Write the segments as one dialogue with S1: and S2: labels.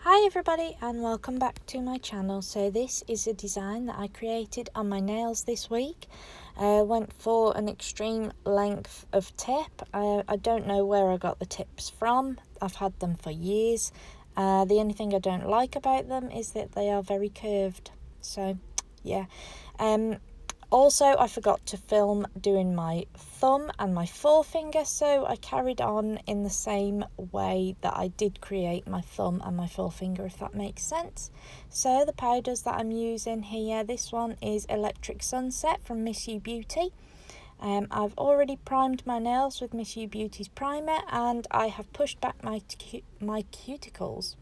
S1: Hi everybody and welcome back to my channel. So this is a design that I created on my nails this week. Went for an extreme length of tip. I don't know where I got the tips from. I've had them for years. The only thing I don't like about them is that they are very curved. So yeah. Also, I forgot to film doing my thumb and my forefinger, so I carried on in the same way that I did create my thumb and my forefinger, if that makes sense. So the powders that I'm using here, this one is Electric Sunset from Miss You Beauty. I've already primed my nails with Miss You Beauty's primer, and I have pushed back my cuticles.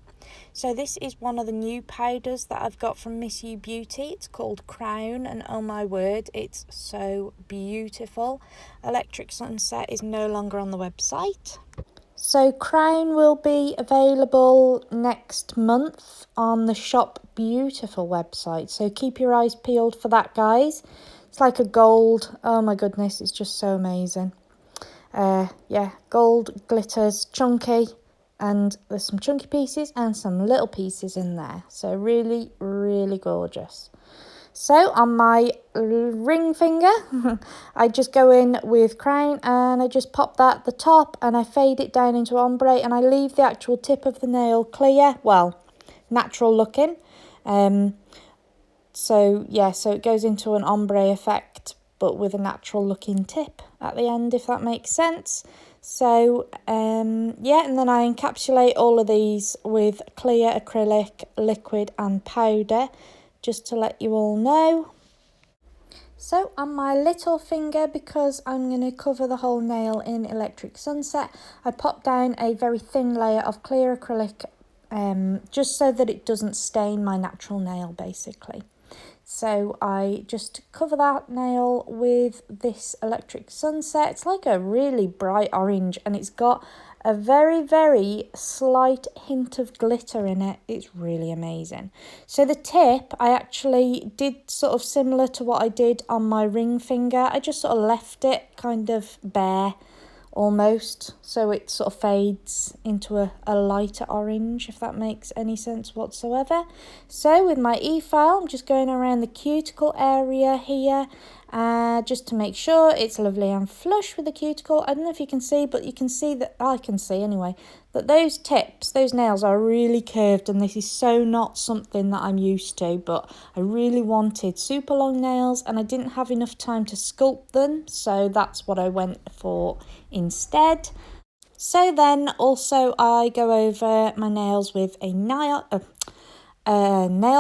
S1: So this is one of the new powders that I've got from Miss You Beauty. It's called Crown, and oh my word, it's so beautiful. Electric Sunset is no longer on the website. So Crown will be available next month on the Shop Beautiful website. So keep your eyes peeled for that, guys. It's like a gold. Oh my goodness, it's just so amazing. Yeah, gold glitters, chunky. And there's some chunky pieces and some little pieces in there. So really, really gorgeous. So on my ring finger, I just go in with Crown and I just pop that at the top and I fade it down into ombre and I leave the actual tip of the nail clear, well, natural looking. So yeah, so it goes into an ombre effect, but with a natural looking tip at the end, if that makes sense. So yeah, and then I encapsulate all of these with clear acrylic, liquid and powder, just to let you all know. So on my little finger, because I'm going to cover the whole nail in Electric Sunset, I pop down a very thin layer of clear acrylic, just so that it doesn't stain my natural nail basically. So I just cover that nail with this Electric Sunset. It's like a really bright orange and it's got a very, very slight hint of glitter in it. It's really amazing. So the tip, I actually did sort of similar to what I did on my ring finger. I just sort of left it kind of bare almost, so it sort of fades into a lighter orange, if that makes any sense whatsoever. So with my e-file, I'm just going around the cuticle area here, just to make sure it's lovely and flush with the cuticle. I don't know if you can see, but you can see that, I can see anyway, that those tips, those nails are really curved, and this is so not something that I'm used to, but I really wanted super long nails and I didn't have enough time to sculpt them, so that's what I went for instead. So then also I go over my nails with a nail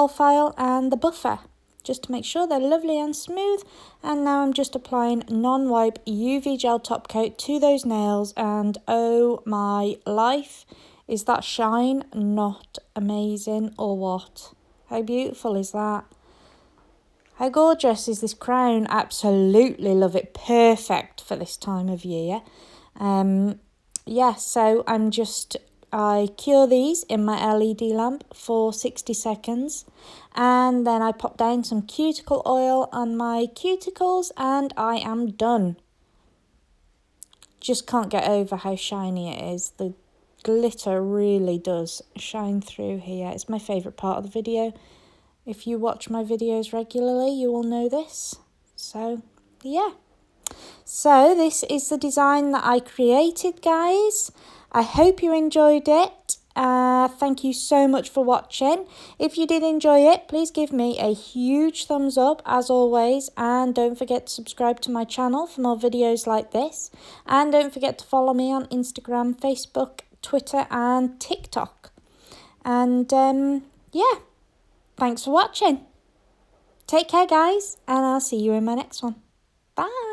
S1: file and the buffer, just to make sure they're lovely and smooth. And now I'm just applying non-wipe UV gel top coat to those nails, and oh my life, is that shine not amazing or what? How beautiful is that? How gorgeous is this crown? Absolutely love it. Perfect for this time of year. Yeah, so I cure these in my LED lamp for 60 seconds, and then I pop down some cuticle oil on my cuticles and I am done. Just can't get over how shiny it is. The glitter really does shine through here. It's my favourite part of the video. If you watch my videos regularly, you will know this. So yeah. So this is the design that I created, guys. I hope you enjoyed it. Thank you so much for watching. If you did enjoy it, please give me a huge thumbs up as always, and don't forget to subscribe to my channel for more videos like this, and don't forget to follow me on Instagram, Facebook, Twitter and TikTok. And yeah, thanks for watching. Take care, guys, and I'll see you in my next one. Bye.